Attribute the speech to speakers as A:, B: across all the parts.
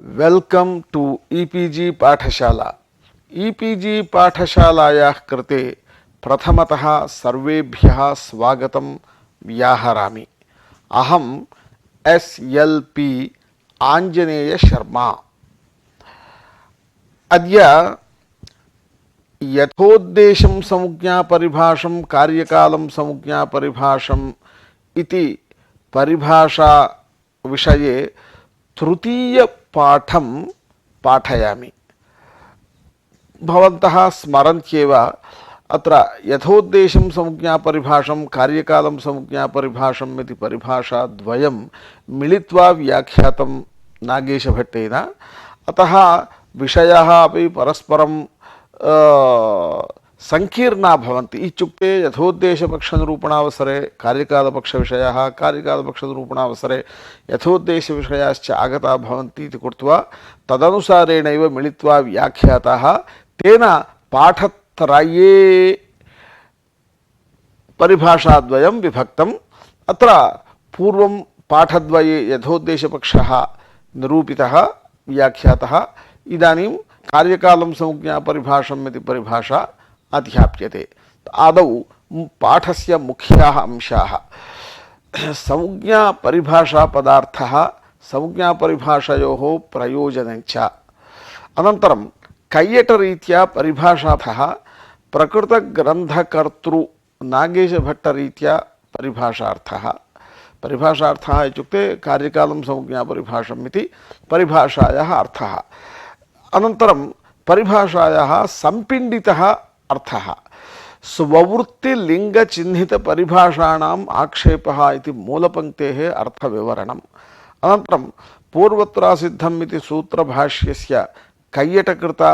A: Welcome to EPG Pathashala. EPG Pathashalayaः कृते प्रथमतः सर्वेभ्यः स्वागतं व्याहरामि. अहं SLP आञ्जनेय शर्मा. अद्य यथोद्देशं संज्ञापरिभाषं कार्यकालं संज्ञापरिभाषम् इति परिभाषा विषये तृतीय पाठं पाठयामि. भवन्तः स्मरन्त्येव अत्र यथोद्देशं संज्ञापरिभाषं कार्यकालं संज्ञापरिभाषम् इति परिभाषाद्वयं मिलित्वा व्याख्यातं नागेशभट्टेन. अतः विषयाः अपि परस्परं संकीर्णा भवन्ति. इत्युक्ते यथोद्देशपक्षनिरूपणावसरे कार्यकालपक्षविषयाः, कार्यकालपक्षनिरूपणावसरे यथोद्देशविषयाश्च आगता भवन्ति इति कृत्वा तदनुसारेणैव मिलित्वा व्याख्याताः. तेन पाठत्रये परिभाषाद्वयं विभक्तम्. अत्र पूर्वं पाठद्वये यथोद्देशपक्षः निरूपितः व्याख्यातः. इदानीं कार्यकालं संज्ञापरिभाषम् इति परिभाषा अध्याप्यते. आदौ पाठस्य मुख्याः अंशाः. संज्ञापरिभाषापदार्थः, संज्ञापरिभाषयोः प्रयोजनञ्च. अनन्तरं कैयटरीत्या परिभाषातः प्रकृतग्रन्थकर्तृ नागेशभट्टरीत्या परिभाषार्थः. परिभाषार्थः इत्युक्ते कार्यकालं संज्ञापरिभाषम् इति परिभाषायाः अर्थः. अनन्तरं परिभाषायाः संपिण्डितः अर्थः. स्ववृत्तिलिङ्गचिह्नितपरिभाषाणाम् आक्षेपः इति मूलपङ्क्तेः अर्थविवरणम्. अनन्तरं पूर्वत्रासिद्धम् इति सूत्रभाष्यस्य कैयटकृता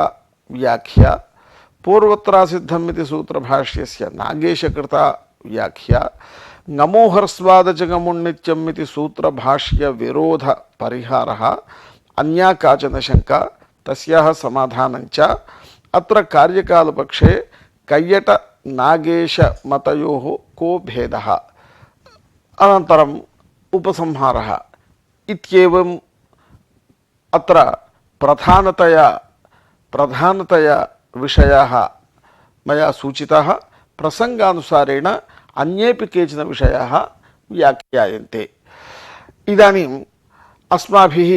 A: व्याख्या, पूर्वत्रासिद्धम् इति सूत्रभाष्यस्य नागेशकृता व्याख्या, नमोहर्स्वादजगमुन्नित्यम् इति सूत्रभाष्यविरोधपरिहारः, अन्या काचन शङ्का, तस्याः समाधानञ्च. अत्र कार्यकालपक्षे कैयट नागेश मतयोः को भेदः, अनन्तरम् उपसंहारः इत्येवम् अत्र प्रधानतया विषयाः मया सूचिताः. प्रसङ्गानुसारेण अन्येपि केचन विषयाः व्याख्यायन्ते. इदानीम् अस्माभिः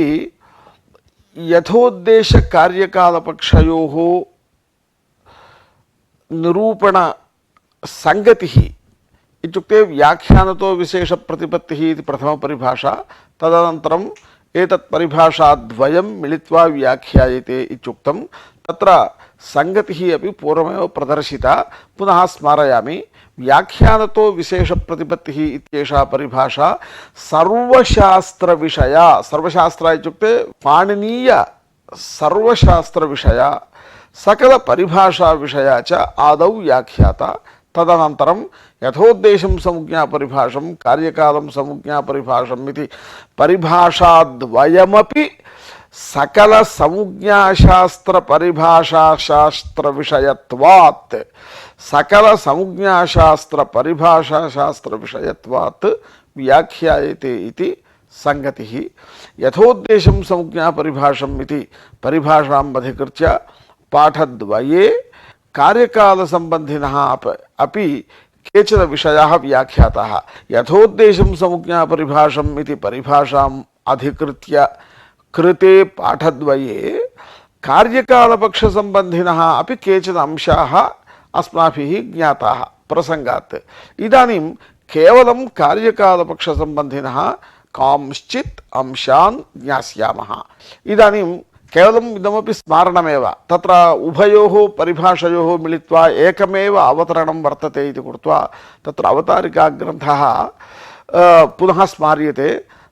A: यथोद्देश कार्यकालपक्षयोः निरूपण संगतिः इत्युक्ते व्याख्यानतो विशेषप्रतिपत्तिः इति प्रथमपरिभाषा. तदनन्तरम् एतत् परिभाषाद्वयं मिलित्वा व्याख्यायते इत्युक्तं. तत्र संगतिः अपि पूर्वमेव प्रदर्शिता. पुनः स्मारयामि. व्याख्यानतो विशेषप्रतिपत्तिः इत्येषा परिभाषा सर्वशास्त्रविषया. सर्वशास्त्र इत्युक्ते पाणिनीय सर्वशास्त्रविषया, सकलपरिभाषाविषया च आदौ व्याख्याता. तदनन्तरं यथोद्देशं संज्ञापरिभाषं, कार्यकालं संज्ञापरिभाषम् इति परिभाषाद्वयमपि सकलसंज्ञाशास्त्रपरिभाषाशास्त्रविषयत्वात्, सकलसंज्ञाशास्त्रपरिभाषाशास्त्रविषयत्वात् व्याख्यायते इति संगतिः. यथोद्देशं संज्ञापरिभाषम् इति परिभाषाम् अधिकृत्य पाठद्वये कार्यकालसम्बन्धिनः अपि केचन विषयाः व्याख्याताः. यथोद्देशं संज्ञापरिभाषम् इति परिभाषाम् अधिकृत्य कृते पाठद्वये कार्यकालपक्षसम्बन्धिनः अपि केचन अंशाः अस्माभिः ज्ञाताः प्रसङ्गात्. इदानीं केवलं कार्यकालपक्षसम्बन्धिनः कांश्चित् अंशान् ज्ञास्यामः. इदानीं केवलम् इदमपि स्मारणमेव. तत्र उभयोः परिभाषयोः मिलित्वा एकमेव अवतरणं वर्तते इति कृत्वा तत्र अवतारिकाग्रन्थः पुनः स्मार्यते.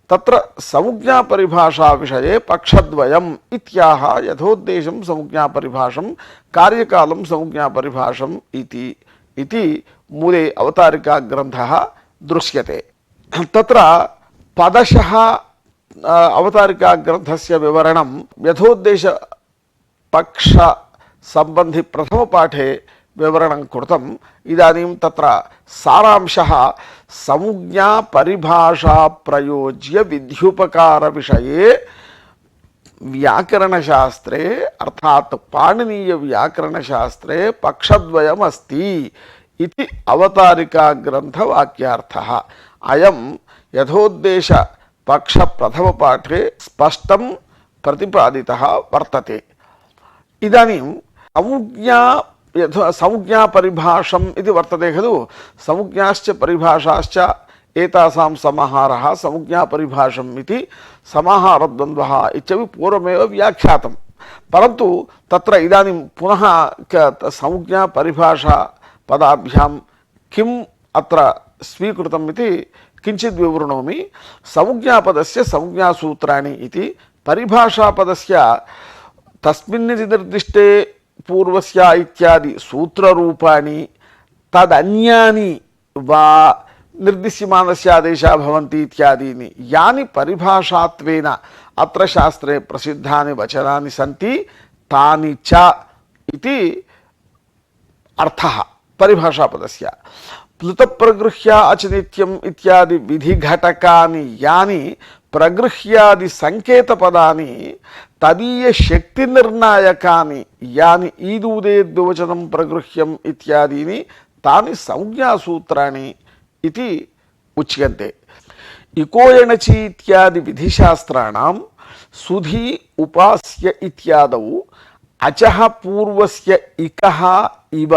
A: तत्र संज्ञापरिभाषाविषये पक्षद्वयम् इत्याह यथोद्देशं संज्ञापरिभाषं, कार्यकालं संज्ञापरिभाषम् इति मूले अवतारिकाग्रन्थः दृश्यते. तत्र पदशः अवतारिकाग्रन्थस्य विवरणं यथोद्देश पक्ष संबंधि प्रथमपाठे विवरणं कृतम्. इदानीं तत्र सारांशः संज्ञा परिभाषा प्रयोज्य विध्युपकार विषये व्याकरणशास्त्रे अर्थात पाणिनीय व्याकरणशास्त्रे पक्षद्वयमस्ति इति अवतारिका ग्रंथ वाक्यार्थः। अयं यथोद्देश पक्ष प्रथम पाठे स्पष्टं प्रतिपादितः वर्तते। इदानीं संज्ञा परिभाषम् इति वर्तते खलु। संज्ञाश्च परिभाषाश्च एतासां समाहारः संज्ञा परिभाषम् इति समाहारद्वन्द्वः इत्यपि पूर्वमेव व्याख्यातं। परन्तु तत्र इदानीं पुनः संज्ञा परिभाषा पदाभ्यां किम् अत्र स्वीकृतम् इति किञ्चित् विवृणोमि। संज्ञापदस्य संज्ञासूत्राणि इति, परिभाषापदस्य तस्मिन्निति निर्दिष्टे पूर्वस्य इत्यादि सूत्ररूपाणि तदन्यानि वा निर्दिश्यमानस्य आदेशः भवन्ति इत्यादीनि यानि परिभाषात्वेन अत्र शास्त्रे प्रसिद्धानि वचनानि सन्ति तानि च इति अर्थः परिभाषापदस्य। प्लुतप्रगृह्य अचनित्यम् इत्यादि विधिघटकानि यानि प्रगृह्यादि संकेतपदानि तदीय शक्ति निर्णायकानि यानि ईदूदेद्विवचनं प्रगृह्यम् इत्यादीनि तानि संज्ञासूत्राणि इति उच्यन्ते। इकोयणचि इत्यादि विधिशास्त्राणां सुधि उपास्य इत्यादौ अचः पूर्वस्य इकः इव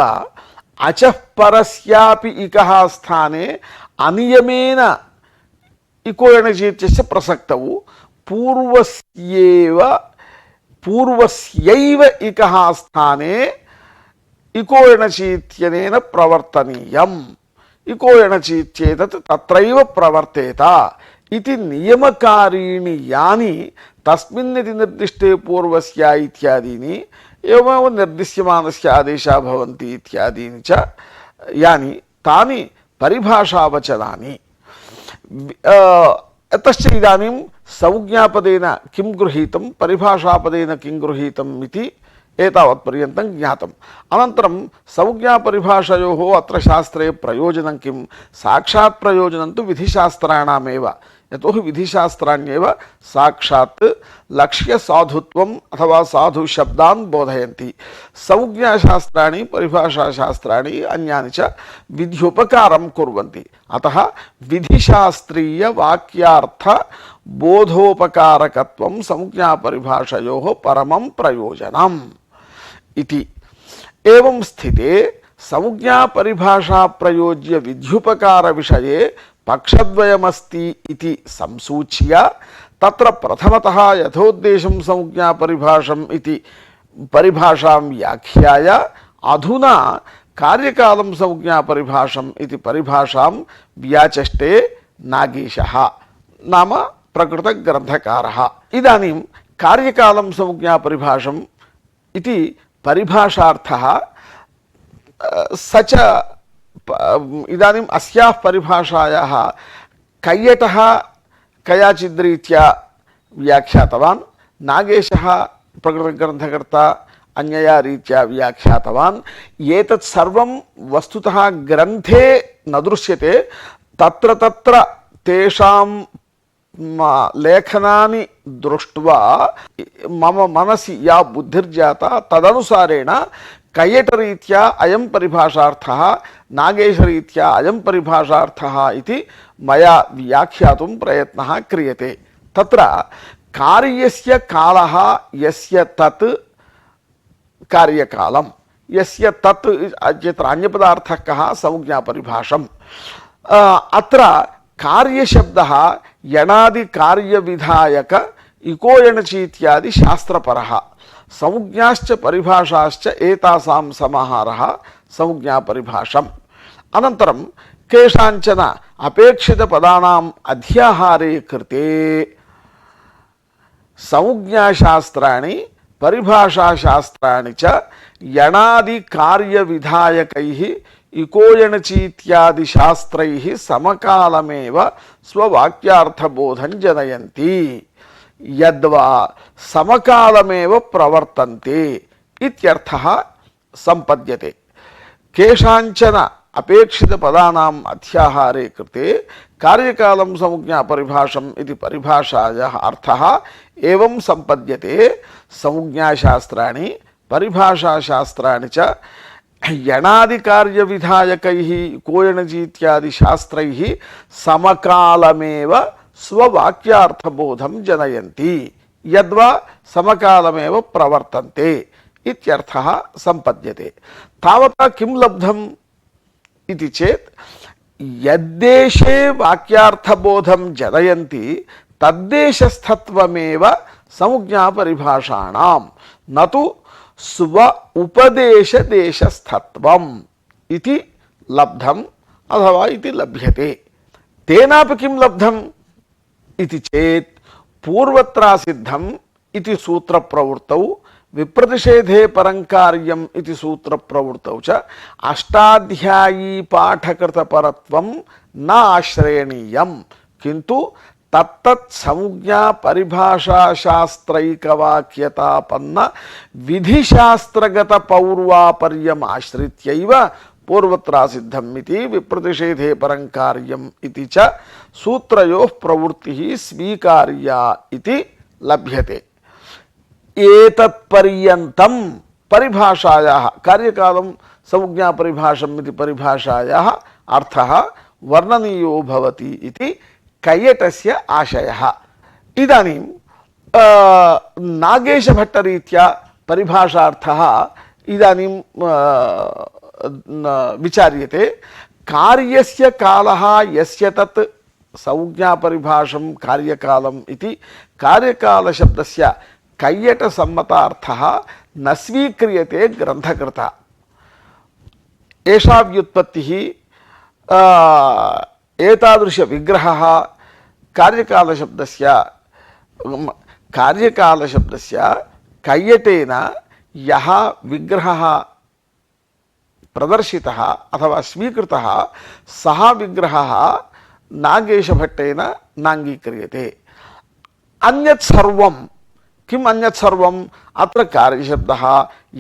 A: अचः परस्यापि इकः स्थाने अनियमेन इकोयणचीत्यस्य प्रसक्तौ पूर्वस्यैव इकः स्थाने इकोयणचीत्यनेन प्रवर्तनीयम्। इकोयणचीत्येतत् तत्रैव प्रवर्तेत इति नियमकारीणि यानि तस्मिन्निति निर्दिष्टे पूर्वस्य इत्यादीनि एवमेव निर्दिश्यमानस्य आदेशाः भवन्ति इत्यादीनि च यानि तानि परिभाषावचनानि। तश्च इदानीं संज्ञापदेन किं गृहीतं परिभाषापदेन किं गृहीतम् इति एतावत्पर्यन्तं ज्ञातम्। अनन्तरं संज्ञापरिभाषयोः अत्र शास्त्रे प्रयोजनं किं? साक्षात् प्रयोजनं तु विधिशास्त्राणामेव। यतोहि विधिशास्त्राण्येव साक्षात् लक्ष्यसाधुत्वम् अथवा साधुशब्दान् बोधयन्ति। संज्ञाशास्त्राणि परिभाषाशास्त्राणि अन्यानि च विध्युपकारं कुर्वन्ति। अतः विधिशास्त्रीयवाक्यार्थ बोधोपकारकत्वं संज्ञापरिभाषयोः परमं प्रयोजनम् इति। एवं स्थिते संज्ञापरिभाषा प्रयोज्य विध्युपकार विषये पक्षद्वयमस्ति इति संसूच्य तत्र प्रथमतः यथोद्देशं संज्ञापरिभाषम् इति परिभाषां व्याख्याय अधुना कार्यकालं संज्ञापरिभाषम् इति परिभाषां व्याचष्टे नागेशः नाम प्रकृतग्रन्थकारः। इदानीं कार्यकालं संज्ञापरिभाषम् इति परिभाषार्थः स च इदानीम् अस्याः परिभाषायाः कैयटः कयाचिद्रीत्या व्याख्यातवान्, नागेशः प्रकृतग्रन्थकर्ता अन्यया रीत्या व्याख्यातवान्। एतत् सर्वं वस्तुतः ग्रन्थे न दृश्यते। तत्र तत्र तेषां लेखनानि दृष्ट्वा मम मनसि या बुद्धिर्जाता तदनुसारेण कैयटरीत्या अयं परिभाषार्थः, नागेशरीत्या अयं परिभाषार्थः इति मया व्याख्यातुं प्रयत्नः क्रियते। तत्र कार्यस्य कालः यस्य तत् कार्यकालं, यस्य तत् यत्र अन्यपदार्थः कः संज्ञापरिभाषम्। अत्र कार्यशब्दः यणादि कार्यविधायक इकोयणचि इत्यादि शास्त्रपरः। संज्ञाश्च परिभाषाश्च एतासां समाहारः संज्ञापरिभाषम्। अनन्तरं केषाञ्चन अपेक्षितपदानाम् अध्याहारे कृते संज्ञाशास्त्राणि परिभाषाशास्त्राणि च यणादि कार्यविधायकैः इकोयणचि इत्यादि शास्त्रैः समकालमेव स्ववाक्यार्थबोधं जनयन्ति। यद्वा समकालमेव प्रवर्तन्ते इत्यर्थः संपद्यते। केषाञ्चन अपेक्षित पदानाम् अध्याहारे कृते कार्यकालं संज्ञा परिभाषम् इति परिभाषायाः अर्थः एवं सम्पद्यते। संज्ञाशास्त्राणि परिभाषाशास्त्राणि च यणादिकार्यविधायकैः कोयणजी इत्यादि शास्त्रैः समकालमेव स्ववाक्यार्थबोधं जनयन्ति यद्वा समकालमेव प्रवर्तन्ते इत्यर्थः सम्पद्यते। तावता किं लब्धम् इति चेत् यद्देशे वाक्यार्थबोधं जनयन्ति तद्देशस्थत्वमेव संज्ञापरिभाषाणां न तु स्व उपदेशदेशस्थत्वम् इति लब्धम् अथवा इति लभ्यते। तेनापि किं लब्धम् इति चेत् पूर्वत्रासिद्धम् इति सूत्रप्रवृत्तौ विप्रतिषेधे परङ्कार्यम् इति सूत्रप्रवृत्तौ च अष्टाध्यायी पाठकृतपरत्वं न आश्रयणीयम् किन्तु तत्तत् संज्ञा परिभाषा शास्त्रैकवाक्यतापन्न विधिशास्त्रगत पौर्वापर्यम् आश्रित्यैव पूर्वत्रासिद्धम् इति विप्रतिषेधे परङ्कार्यम् इति च सूत्रयोः प्रवृत्तिः स्वीकार्या इति लभ्यते। एतत्पर्यन्तं परिभाषायाः कार्यकालं संज्ञा परिभाषम् इति परिभाषायाः अर्थः वर्णनीयो भवति इति कैयटस्य आशयः। इदानीं नागेशभट्टरीत्या परिभाषार्थः इदानीं विचार्यते। कार्यस्य कालः यस्य तत् संज्ञापरिभाषं कार्यकालम् इति कार्यकालशब्दस्य कैयटसम्मतार्थः न स्वीक्रियते ग्रन्थकृता। एषा व्युत्पत्तिः एतादृशविग्रहः कार्यकालशब्दस्य कैयटेन यः विग्रहः प्रदर्शितः अथवा स्वीकृतः सः विग्रहः नागेशभट्टेन नाङ्गीक्रियते। अन्यत् सर्वं किम् अन्यत् सर्वम् अत्र कार्यशब्दः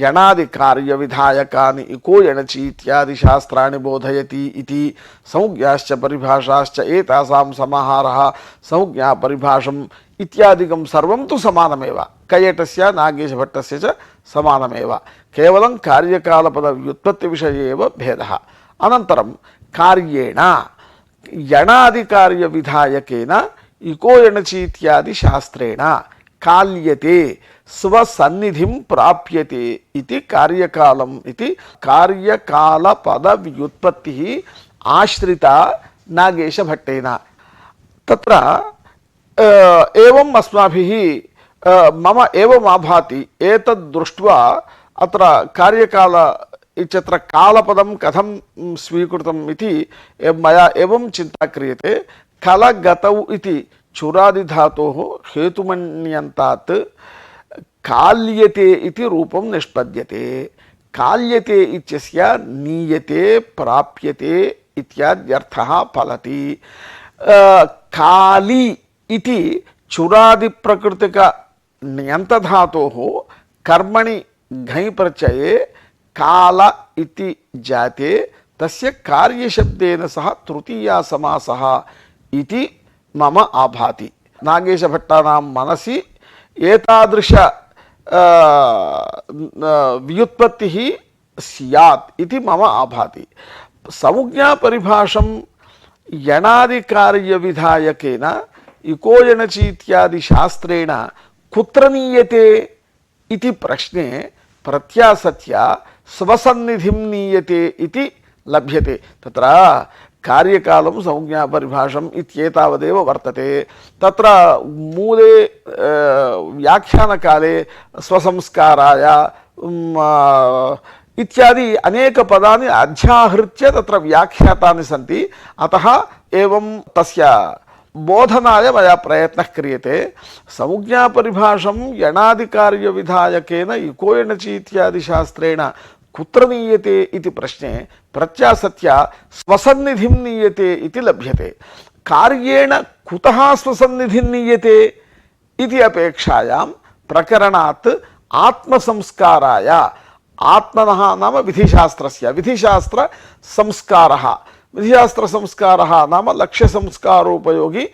A: यणादिकार्यविधायकानि इको यणचि इत्यादि शास्त्राणि बोधयति इति संज्ञाश्च परिभाषाश्च एतासां समाहारः संज्ञा परिभाषम् इत्यादिकं सर्वं तु समानमेव। कैयटस्य नागेशभट्टस्य च समानमेव। केवलं कार्यकालपदव्युत्पत्तिविषये एव भेदः। अनन्तरं कार्येण यणादिकार्यविधायकेन इको यणचि इत्यादि शास्त्रेण काल्यते स्वसन्निधिं प्राप्यते इति कार्यकालम् इति कार्यकालपदव्युत्पत्तिः आश्रिता नागेशभट्टेन। तत्र एवं अस्माभिः मम एवम् आभाति एतद् दृष्ट्वा अत्र कार्यकाल इत्यत्र कालपदं कथं स्वीकृतम् इति मया एवं चिन्ता क्रियते। कलगतौ इति चुरादिधातोः हेतुमन्यन्तात् काल्यते इति रूपं निष्पद्यते। काल्यते इत्यस्य नीयते प्राप्यते इत्याद्यर्थः फलति। काली इति चुरादिप्रकृतिक ण्यन्तधातोः कर्मणि घञ् प्रत्यये काल इति जाते तस्य कार्यशब्देन सह तृतीया समासः इति मम आभाति। नागेशभट्टानां मनसि एतादृश व्युत्पत्तिः स्यात् इति मम आभाति। संज्ञा परिभाषं यणादिकार्यविधायकेन इको यणचि इत्यादि शास्त्रेण कुत्र नीयते इति प्रश्ने प्रत्यासत्य स्वसन्निधिं नीयते इति लभ्यते। तत्र कार्यकालं संज्ञा परिभाषम् इत्येतावदेव वर्तते। तत्र मूले व्याख्यानकाले स्वसंस्काराय इत्यादि अनेक पदानि अध्याहृत्य तत्र व्याख्यातानि सन्ति। अतः एवं तस्य बोधनाय मया प्रयत्नः क्रियते। संज्ञा परिभाषं यणादिकार्यविधायकेन इको यणचि इत्यादि शास्त्रेण कुत्र नीयते इति प्रश्ने प्रत्यासत्य स्वसन्निधिं नीयते इति लभ्यते। कार्येण कुतः स्वसन्निधिं नीयते इति अपेक्षायां प्रकरणात् आत्मसंस्काराय आत्मनः नाम विधिशास्त्रस्य विधिशास्त्रसंस्कारः विधिशास्त्रसंस्कारः नाम लक्ष्यसंस्कारोपयोगी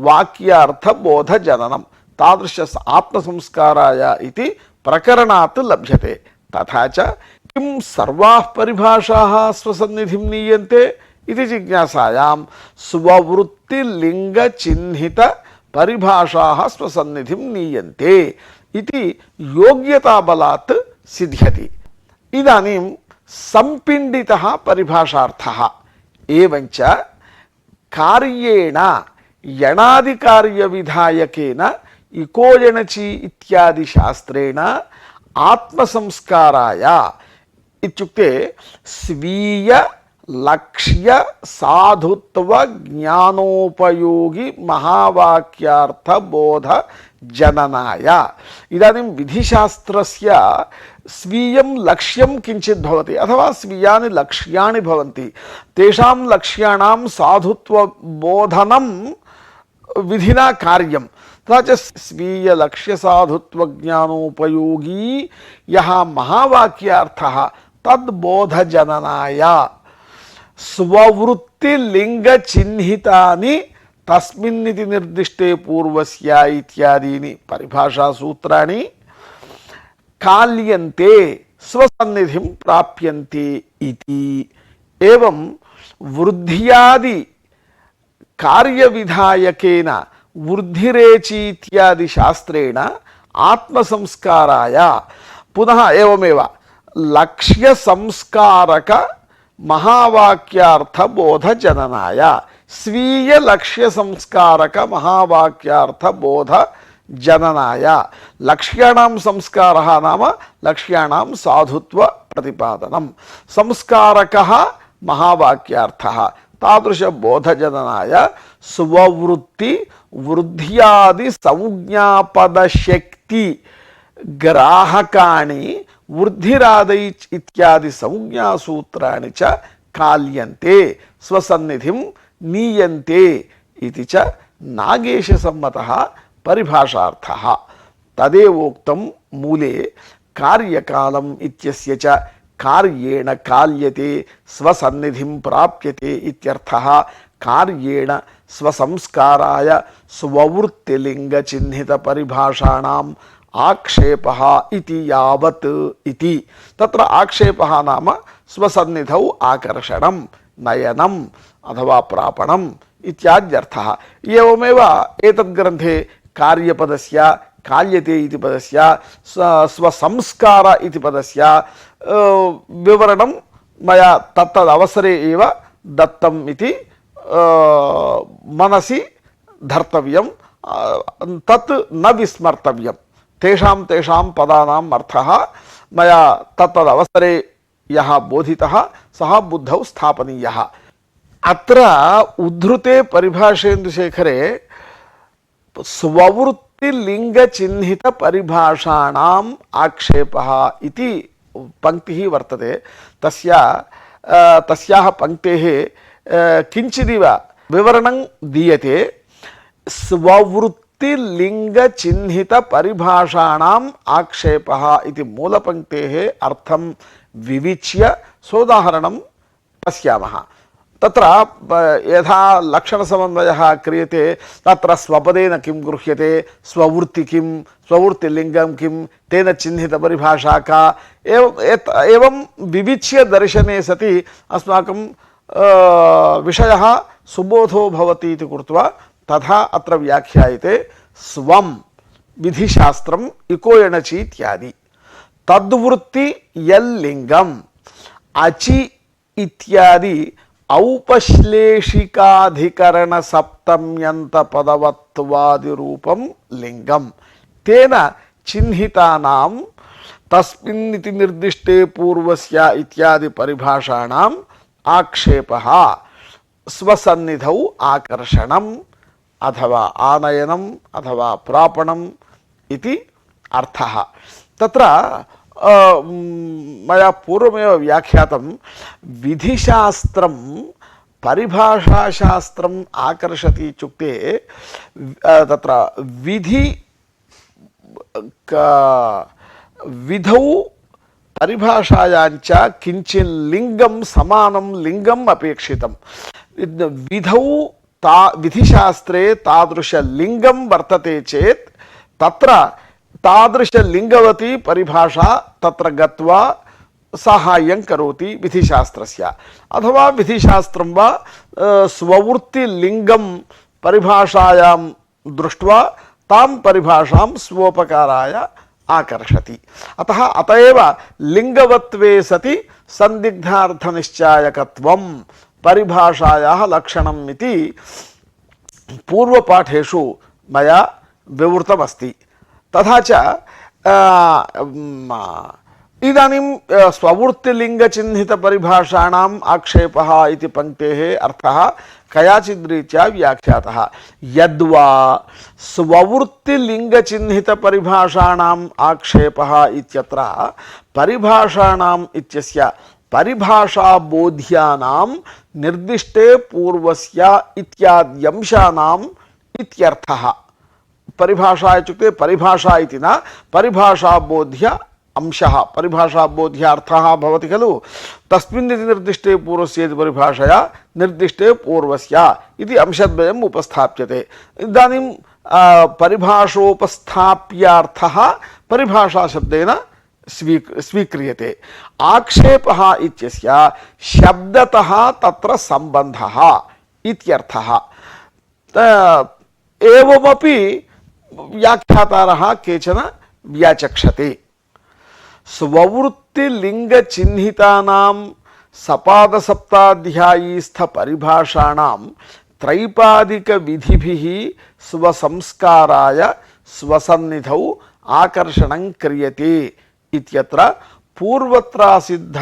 A: वाक्यार्थबोधजननं तादृश आत्मसंस्काराय इति प्रकरणात् लभ्यते। तथा च किं सर्वाः परिभाषाः स्वसन्निधिं नीयन्ते इति जिज्ञासायां स्ववृत्तिलिङ्गचिह्नित परिभाषाः स्वसन्निधिं नीयन्ते इति योग्यताबलात् सिद्ध्यति। इदानीं संपिण्डितः परिभाषार्थः एवञ्च कार्येण यणादिकार्यविधायकेन इकोयणचि इत्यादि शास्त्रेण आत्मसंस्काराय इत्युक्ते स्वीय लक्ष्य साधुत्व ज्ञानोपयोगी महावाक्यार्थ बोध जननाय। इदानीं विधिशास्त्रस्य स्वीयं लक्ष्यं किञ्चित् भवति अथवा स्वीयानि लक्ष्याणि भवन्ति, तेषां लक्ष्याणां साधुत्वबोधनं विधिना कार्यं। तथा च स्वीय लक्ष्य साधुत्व ज्ञानोपयोगी यः महावाक्यार्थः तद्बोधजननाय स्ववृत्तिलिङ्गचिह्नितानि तस्मिन्निति निर्दिष्टे पूर्वस्य इत्यादीनि परिभाषासूत्राणि काल्यन्ते स्वसन्निधिं प्राप्यन्ते इति। एवं वृद्ध्यादि कार्यविधायकेन वृद्धिरेचि इत्यादि शास्त्रेण आत्मसंस्काराय पुनः एवमेव लक्ष्यसंस्कारक महावाक्यार्थ बोध जननाय स्वीय लक्ष्य संस्कारक महावाक्यार्थ बोध जननाय। लक्ष्याणां संस्कारः नाम लक्ष्याणां साधुत्व प्रतिपादनं, संस्कारकः महावाक्यार्थः तादृश बोधजननाय स्ववृत्ति वृद्ध्यादि संज्ञापदशक्ति ग्राहकाणि वृद्धिरादै इत्यादि संज्ञासूत्राणि च काल्यन्ते स्वसन्निधिं नीयन्ते इति च नागेशसम्मतः परिभाषार्थः। तदेवोक्तं मूले कार्यकालम् इत्यस्य च कार्येण काल्यते स्वसन्निधिं प्राप्यते इत्यर्थः कार्येण स्वसंस्काराय स्ववृत्तिलिङ्गचिह्नित परिभाषाणाम् आक्षेपः इति यावत् इति। तत्र आक्षेपः नाम स्वसन्निधौ आकर्षणं नयनम् अथवा प्रापणम् इत्याद्यर्थः। एवमेव एतद्ग्रन्थे कार्यपदस्य काल्यते इति पदस्य स्वसंस्कार इति पदस्य विवरणं मया तत्तदवसरे एव दत्तम् इति मनसि धर्तव्यं, तत् न विस्मर्तव्यं। तेषां पदानाम् अर्थः मया तत्तदवसरे यः बोधितः सः बुद्धौ स्थापनीयः। अत्र उद्धृते परिभाषेन्दुशेखरे स्ववृत्तिलिङ्गचिह्नित परिभाषाणाम् आक्षेपः इति पंक्तिः वर्तते। तस्याः पंक्तेः किञ्चिदिव विवरणं दीयते। स्ववृत्तिलिङ्गचिह्नित परिभाषाणाम् आक्षेपः इति मूलपङ्क्तेः अर्थं विविच्य सोदाहरणं पश्यामः। तत्र यथा लक्षणसमन्वयः क्रियते तत्र स्वपदेन किं गृह्यते, स्ववृत्ति किं, स्ववृत्तिलिङ्गं किं, तेन चिह्नितपरिभाषा का, एवं विविच्य दर्शने सति अस्माकं विषयः सुबोधो भवति इति कृत्वा तथा अत्र व्याख्यायते। स्वं विधिशास्त्रम् इकोयणचि इत्यादि तद्वृत्ति यल्लिङ्गम् अचि इत्यादि औपश्लेषिकाधिकरण सप्तम्यन्त पदवत्वादि रूपं लिंगम तेन चिह्नितानां तस्मिन्निति निर्दिष्टे पूर्वस्य इत्यादि परिभाषाणाम् आक्षेपः स्वसन्निधौ आकर्षणम् अथवा आनयनम् अथवा प्रापणम् इति अर्थः। तत्र मया पूर्वमेव व्याख्यातं विधिशास्त्रं परिभाषाशास्त्रम् आकर्षति इत्युक्ते तत्र विधौ परिभाषायाञ्च किञ्चित् लिङ्गं समानं लिङ्गम् अपेक्षितं विधौ विधिशास्त्रे तादृशलिङ्गं वर्तते चेत् तत्र तादृशलिङ्गवती परिभाषा तत्र गत्वा साहाय्यं करोति विधिशास्त्रस्य अथवा विधिशास्त्रं वा स्ववृत्तिलिङ्गं परिभाषायां दृष्ट्वा तां परिभाषां स्वोपकाराय आकर्षति अतएव लिङ्गवत्वे सति संदिग्धार्थनिश्चायकत्वं परिभाषायाः लक्षणम् इति पूर्वपाठेषु मया विवृतमस्ति। तथा च इदानीं स्ववृत्तिलिङ्गचिह्नितपरिभाषाणाम् आक्षेपः इति पङ्क्तेः अर्थः कयाचिद्रीत्या व्याख्यातः। यद्वा स्ववृत्तिलिङ्गचिह्नितपरिभाषाणाम् आक्षेपः इत्यत्र परिभाषाणाम् इत्यस्य परिभाषाबोध्यानां निर्दिष्टे पूर्वस्य इत्याद्यंशानाम् इत्यर्थः। परिभाषा इत्युक्ते परिभाषा इति न परिभाषाबोध्य अंशः परिभाषाबोध्यार्थः भवति खलु तस्मिन् इति निर्दिष्टे पूर्वस्य इति परिभाषया निर्दिष्टे पूर्वस्य इति अंशद्वयम् उपस्थाप्यते। इदानीं परिभाषोपस्थाप्यार्थः परिभाषाशब्देन स्वीक्रियते। आक्षेपः इत्यस्य शब्दतः तत्र सम्बन्धः इत्यर्थः। एवमपि व्याख्यातारः केचन व्याचक्षते। स्ववृत्तिलिङ्गचिह्नितानां सपादसप्ताध्यायीस्थपरिभाषाणां त्रैपादिकविधिभिः स्वसंस्काराय स्वसन्निधौ आकर्षणं क्रियते इत्यत्र पूर्वत्रासिद्ध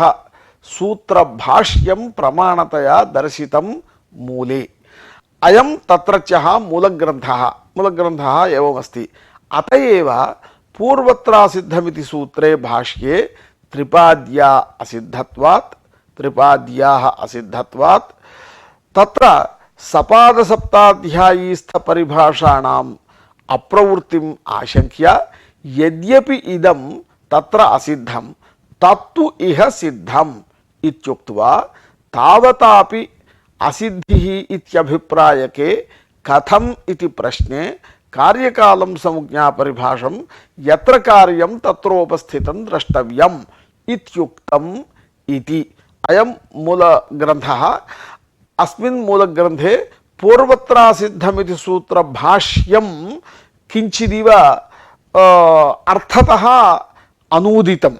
A: सूत्रभाष्यं प्रमाणतया दर्शितं मूले। अयं तत्रत्यः मूलग्रन्थः एवमस्ति। अतएव पूर्वत्रासिद्धमिति सूत्रे भाष्ये त्रिपाद्याः असिद्धत्वात् तत्र सपादसप्ताध्यायीस्थपरिभाषाणाम् अप्रवृत्तिम् आशंक्य यद्यपि इदं तत्र असिद्धं तत्तु इह सिद्धम् इत्युक्त्वा तावतापि असिद्धिः इत्यभिप्रायके कथम् इति प्रश्ने कार्यकालं संज्ञा परिभाषं यत्र कार्यं तत्रोपस्थितं द्रष्टव्यम् इत्युक्तम् इति। अयं मूलग्रन्थः। अस्मिन् मूलग्रन्थे पूर्वत्रासिद्धमिति सूत्रभाष्यं किञ्चिदिव अर्थतः अनूदितम्।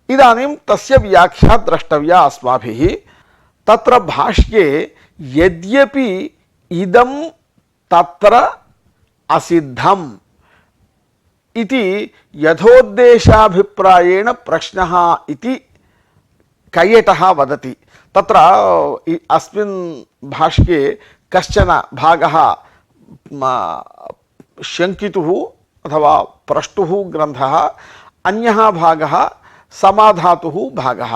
A: इदानीं तस्य व्याख्या द्रष्टव्या अस्माभिः। तत्र भाष्ये यद्यपि इदं तत्र असिद्धम् इति यथोद्देशाभिप्रायेण प्रश्नः इति कैयटः वदति। तत्र अस्मिन् भाष्ये कश्चन भागः शङ्कितुः अथवा प्रष्टुः ग्रन्थः, अन्यः भागः समाधातुः भागः।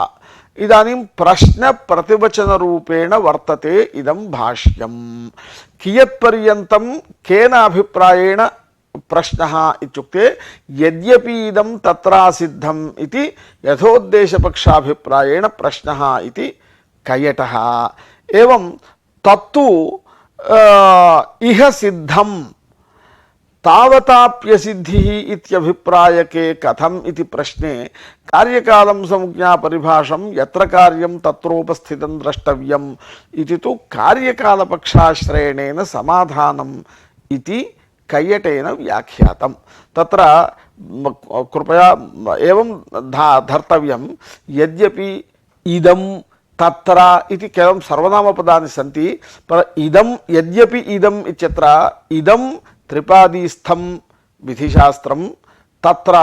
A: इदानीं प्रश्न प्रतिवचन रूपेण वर्तते इदं भाष्यं। कियत्पर्यन्तं केन अभिप्रायेण प्रश्नः इत्युक्ते यद्यपि इदं तत्रासिद्धम् इति यथोद्देशपक्षाभिप्रायेण प्रश्नः इति कैयटः। एवं तत्तु इह सिद्धं तावताप्यसिद्धिः इत्यभिप्रायके कथम् इति प्रश्ने कार्यकालं संज्ञा परिभाषं यत्र कार्यं तत्रोपस्थितं द्रष्टव्यम् इति तु कार्यकालपक्षाश्रयणेन समाधानम् इति कैयटेन व्याख्यातं। तत्र कृपया एवं धर्तव्यं यद्यपि इदं तत्र इति केवलं सर्वनामपदानि सन्ति, पर इदं यद्यपि इदम् इत्यत्र इदं त्रिपादीस्थं विधिशास्त्रं तत्र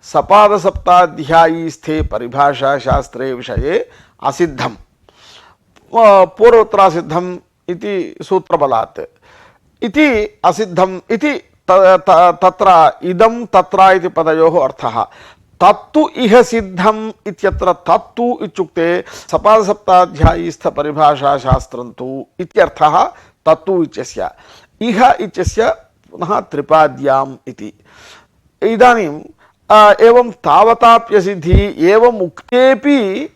A: सपादसप्ताध्यायीस्थे परिभाषाशास्त्रे विषये असिद्धं पूर्वत्रासिद्धम् इति सूत्रबलात् इति असिद्धम् इति तत्र इदं तत्र इति पदयोः अर्थः। तत्तु इह सिद्धम् इत्यत्र तत्तु इत्युक्ते सपादसप्ताध्यायीस्थ परिभाषाशास्त्रं तु इत्यर्थः तत्तु इत्यस्य। इह इत्यस्य पुनः त्रिपाद्याम् इति। इदानीं एवं तावताप्यसिद्धिः एवम् उक्तेपि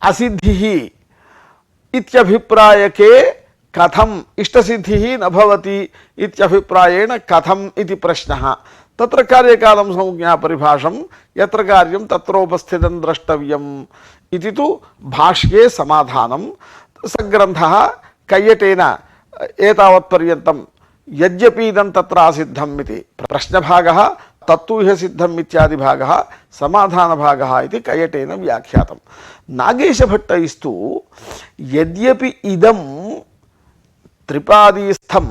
A: असिद्धिः इत्यभिप्रायके कथम् इष्टसिद्धिः न भवति इत्यभिप्रायेण कथम् इति प्रश्नः। तत्र कार्यकालं संज्ञा परिभाषं यत्र कार्यं तत्रोपस्थितं द्रष्टव्यम् इति तु भाष्ये समाधानं। सग्रन्थः कैयटेन एतावत्पर्यन्तं यद्यपि इदं तत्र असिद्धम् इति प्रश्नभागः तत्तु इह सिद्धम् इत्यादि भागः समाधानभागः इति कैयटेन व्याख्यातं। नागेशभट्टैस्तु यद्यपि इदं त्रिपादीस्थं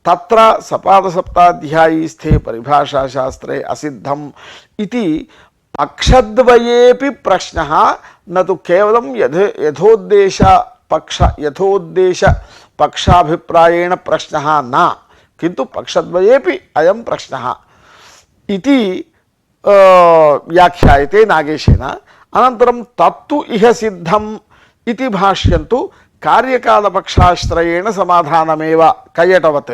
A: तत्र सपादसप्ताध्यायीस्थे परिभाषाशास्त्रे असिद्धम् इति पक्षद्वयेपि प्रश्नः, न तु केवलं यथोद्देश पक्षाभिप्रायेण प्रश्नः न, किन्तु पक्षद्वयेपि अयं प्रश्नः इति व्याख्यायते नागेशेन। अनन्तरं तत्तु इह सिद्धम् इति भाष्यं तु कार्यकालपक्षाश्रयेण समाधानमेव कैयटवत्।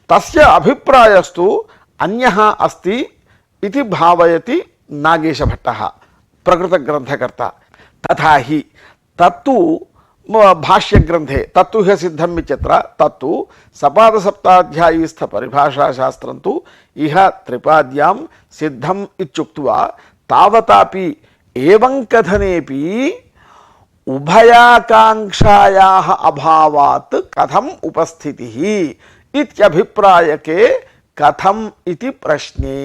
A: तस्य अभिप्रायस्तु अन्यः अस्ति इति भावयति नागेशभट्टः प्रकृतग्रन्थकर्ता। तथा हि तत्तु भाष्यग्रन्थे तत्तु ह्य सिद्धम् इत्यत्र तत्तु सपादसप्ताध्यायीस्थ परिभाषाशास्त्रं तु इह त्रिपाद्यां सिद्धम् इत्युक्त्वा तावतापि एवं कथनेपि उभयाकांक्षायाः अभावात् कथम् उपस्थितिः इत्यभिप्रायके कथम् इति प्रश्ने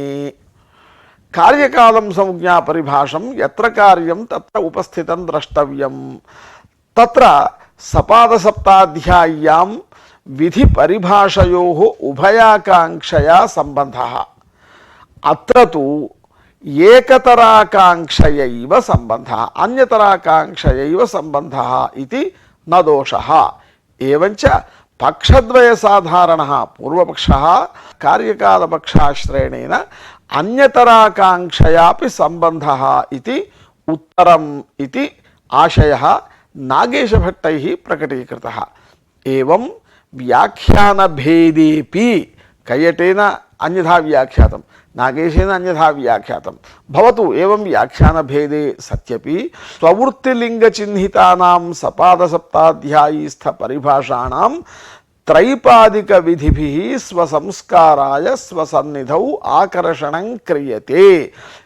A: कार्यकालं संज्ञा परिभाषं यत्र कार्यं तत्र उपस्थितं द्रष्टव्यम्। तत्र सपादसप्ताध्याय्यां विधि परिभाषयोः उभयाकांक्षया संबंधः, अत्र तु एकतराकांक्षयैव संबंधः अन्यतराकांक्षयैव संबंधः इति न दोषः। एवञ्च पक्षद्वय साधारणः पूर्वपक्षः कार्यकालपक्षाश्रयणेन अन्यतराकांक्षयापि संबंधः इति उत्तरम् इति आशयः नागेशभट्टैः प्रकटीकृतः। एवं व्याख्यानभेदेपि कैयटेन अन्यथा व्याख्यातं, नागेशेन अन्यथा व्याख्यातं भवतु। एवं व्याख्यानभेदे सत्यपि स्ववृत्तिलिङ्गचिह्नितानां सपादसप्ताध्यायीस्थ परिभाषाणां त्रैपादिकविधिभिः स्वसंस्काराय स्वसन्निधौ आकर्षणं क्रियते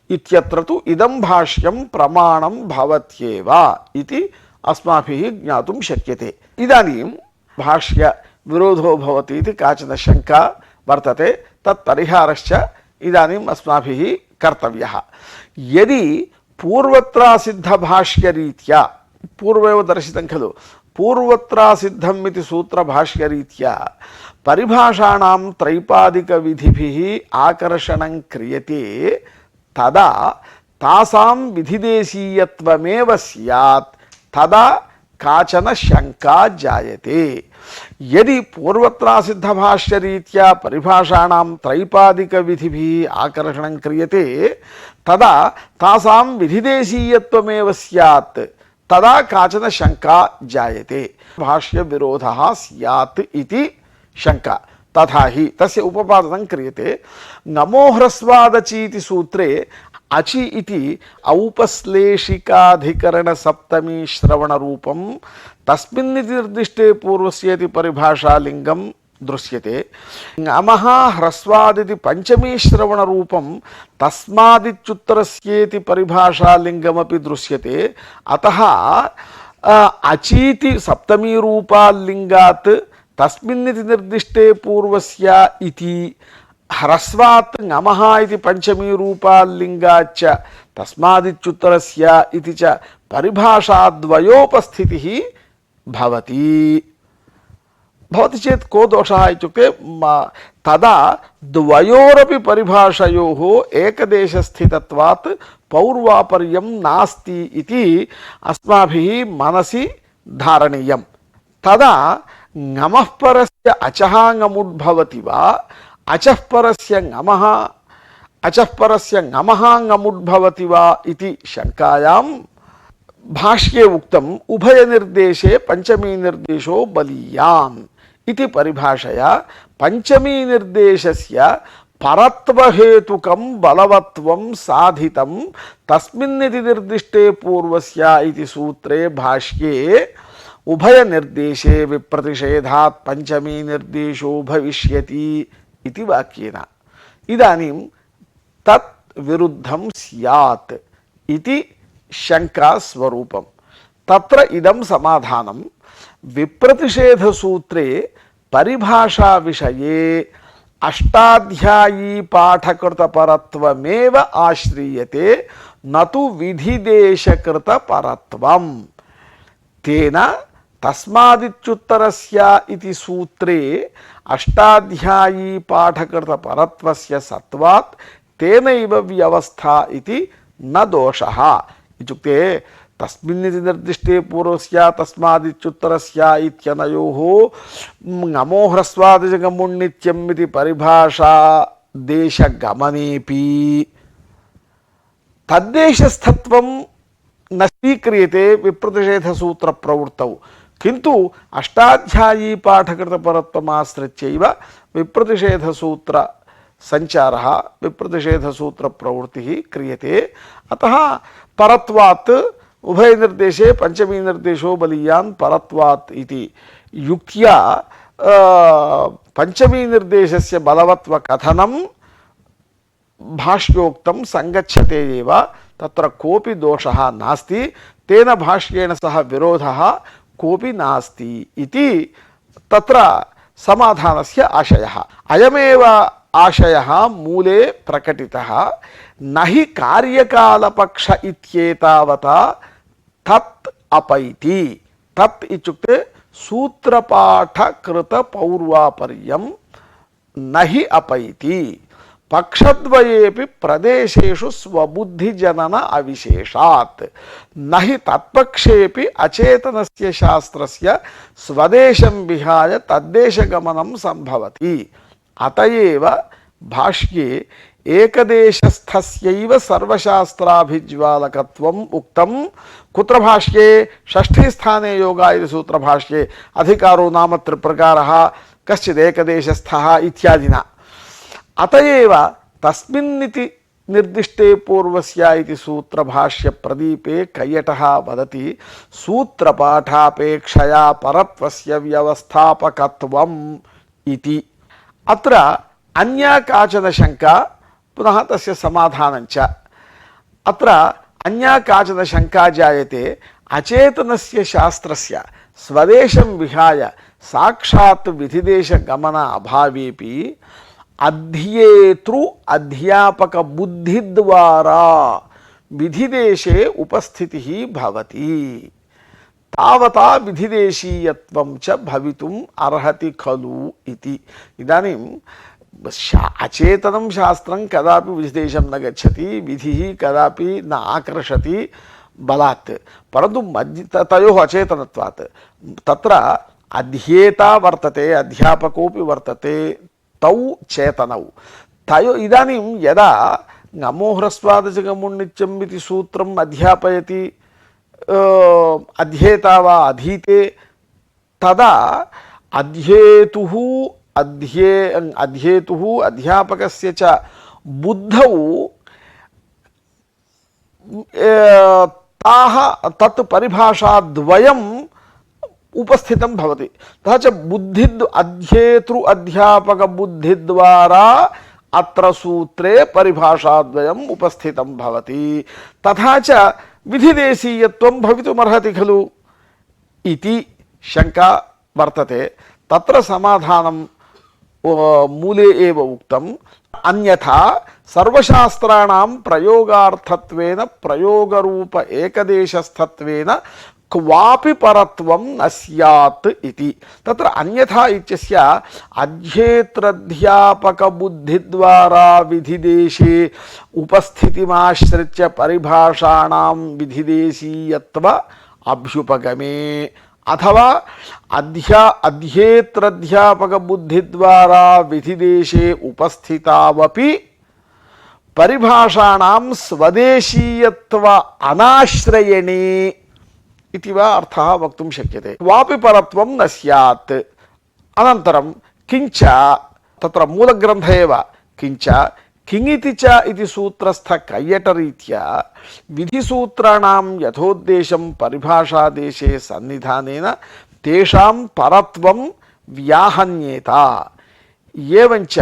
A: इत्यत्र तु इदं भाष्यं प्रमाणं भवत्येव इति अस्माभिः ज्ञातुं शक्यते। इदानीं भाष्य विरोधो भवति इति काचन शङ्का वर्तते, तत्परिहारश्च इदानीम् अस्माभिः कर्तव्यः। यदि पूर्वत्रासिद्धभाष्यरीत्या पूर्वमेव दर्शितं खलु पूर्वत्रासिद्धम् इति सूत्रभाष्यरीत्या परिभाषाणां त्रैपादिकविधिभिः आकर्षणं क्रियते, तदा तासां विधिदेशीयत्वमेव स्यात्, तदा काचन शंका जायते। यदि पूर्वत्रासिद्धभाष्यरीत्या परिभाषाणां त्रैपादिकविधिभिः आकर्षणं क्रियते, तदा तासां विधिदेशीयत्वमेव स्यात्, तदा काचन शंका जायते, भाष्यविरोधः स्यात् इति शंका। तथा हि तस्य उपपादनं क्रियते। नमो ह्रस्वादचीति सूत्रे अचि इति औपश्लेषिकाधिकरण सप्तमी श्रवण रूपं तस्मिन्निति निर्दिष्टे पूर्वस्येति परिभाषा लिंगं दृश्यते। नमः ह्रस्वादिति पंचमी श्रवण रूपं तस्मादित्युत्तरस्येति परिभाषा लिंगमपि दृश्यते। अतः अचीति सप्तमी रूपाल्लिंगात् तस्मिन्निति निर्दिष्टे पूर्वस्य इति ह्रस्वात् नमः इति पंचमी रूपाल्लिंगाच्च तस्मादित्युत्तरस्य इति च परिभाषाद्वयोपस्थितिः भवति। भवति चेत् को दोषः इत्युक्ते तदा द्वयोरपि परिभाषयोः एकदेशस्थितत्वात् पौर्वापर्यं नास्ति इति अस्माभिः मनसि धारणीयम्। तदा ङमः परस्य अचः ङमुद्भवति वा अचः परस्य ङमः ङमुद्भवति वा इति शङ्कायां भाष्ये उक्तम् उभयनिर्देशे पंचमी निर्देशो बलीयान् इति परिभाषया पंचमी निर्देशस्य పరత్వహేతుకం బలవత్వం సాధితం తస్మిన్నితి నిర్దిష్టే పూర్వస్య ఇతి సూత్రే భాష్యే ఉభయ నిర్దేశే విప్రతిషేధాత్ పంచమీ నిర్దేశో భవిష్యతి ఇది వాక్యేన ఇదానీం తత్ విరుద్ధం స్యాత్ ఇది శంకా స్వరూపం. తత్ర ఇదం సమాధానం విప్రతిషేధ సూత్రే పరిభాషా విషయే అష్టాధ్యాయీ పాఠకృత పరత్వమేవ ఆశ్రీయతే నతు విధిదేశకృత పరత్వం. తేన తస్మాదిత్యుత్తరస్య ఇతి సూత్రే అష్టాధ్యాయీ పాఠకృత పరత్వస్య సత్వాత్ తేనైవ వ్యవస్థా ఇతి న దోషః. ఇత్యుక్తే తస్మిన్నితి నిర్దిష్టే పూర్వస్య తస్మాదిత్యుత్తరస్య ఇత్యనయోః అమోహ్రస్వాదిజగముణ్ణిత్యం ఇతి పరిభాషా దేశగమనేపి తద్దేశస్థత్వం न स्वीक्रियते विप्रतिषेध सूत्र प्रवृत्तौ किन्तु अष्टाध्यायी पाठकृत परत्वमाश्रित्यैव विप्रतिषेध सूत्र संचारः विप्रतिषेध सूत्र प्रवृत्तिः क्रियते. अतः परत्वात् उभय निर्देशे पंचमी निर्देशो बलीयान् परत्वात् इति युक्त्या पंचमी निर्देशस्य बलवत्व कथनं भाष्योक्तं संगच्छते एव. तत्र कोऽपि दोषः नास्ति. तेन भाष्येण सह विरोधः कोऽपि नास्ति इति तत्र समाधानस्य आशयः. अयमेव आशयः मूले प्रकटितः. न हि कार्यकालपक्ष इत्येतावता तत् अपैति. तत् इत्युक्ते सूत्रपाठकृत पौर्वापर्यं न हि अपैति. पक्षद्वयेपि प्रदेशेषु स्वबुद्धिजनन अविशेषात् न हि तत्पक्षेपि अचेतनस्य शास्त्रस्य स्वदेशं विहाय तद्देशगमनं संभवति. अतएव भाष्ये एकदेशस्थस्यैव सर्वशास्त्राभिज्वालकत्वम् उक्तं. कुत्र भाष्ये? षष्ठी स्थाने योगायुध सूत्र भाष्ये अधिकारो नाम त्रिप्रकारः कश्चिदेकदेशस्थः इत्यादिना. अतएव तस्मिन्निति निर्दिष्टे पूर्वस्य इति सूत्रभाष्य प्रदीपे कैयटः वदति सूत्रपाठापेक्षया परत्वस्य व्यवस्थापकत्वम् इति. अत्र अन्या काचन शंका पुनः तस्य समाधानञ्च. अत्र अन्या काचन शंका जायते अचेतनस्य शास्त्रस्य स्वदेशं विहाय साक्षात् विधिदेश गमन अभावेपि अध्येतृ अध्यापक बुद्धि द्वारा विधिदेशे उपस्थितिः भवति. तावता विधिदेशीयत्वं च भवितुम् अर्हति खलु इति. इदानीं अचेतनं शास्त्रं कदापि विधिदेशं न गच्छति, विधिः कदापि न आकर्षति बलात्. परन्तु तयोः अचेतनत्वात् तत्र अध्येता वर्तते, अध्यापकोऽपि वर्तते, तौ चेतनौ. तयो इदानीं यदा अमोह्रस्वादजगमुन्नित्यम् इति सूत्रम् अध्यापयति अध्येता वा अधीते तदा अध्येतुः अध्यापकस्य च बुद्धौ ताः तत् परिभाषाद्वयम् उपस्थितं भवति. तथा च बुद्धि अध्येतृ अध्यापक बुद्धि द्वारा अत्र सूत्रे परिभाषाद्वयम् उपस्थितं भवति. तथा च विधिदेशीयत्वं भवितुमर्हति खलु इति शंका वर्तते. तत्र समाधानं मूले एव उक्तम्. अन्यथा सर्वशास्त्राणां प्रयोगार्थत्वेन प्रयोगरूप एकदेशस्थत्वेन क्वापि परत्वं न स्यात् इति. तत्र अन्यथा इत्यस्य अध्येत्राध्यापक बुद्धिद्वारा विधिदेशे उपस्थितिमाश्रित्य परिभाषाणां विधिदेशीयत्व अभ्युपगमे अथवा अध्येत्राध्यापक बुद्धिद्वारा विधिदेशे उपस्थितावपि परिभाषाणां स्वदेशीयत्व अनाश्रयणे इति वा अर्थः वक्तुं शक्यते. क्वापि परत्वं न स्यात्. अनन्तरं किञ्च तत्र मूलग्रन्थ एव किंच किंगिति च इति सूत्रस्थ कैयटरीत्या विधिसूत्राणां यथोद्देशं परिभाषादेशे सन्निधानेन तेषां परत्वं व्याहन्येत। एवञ्च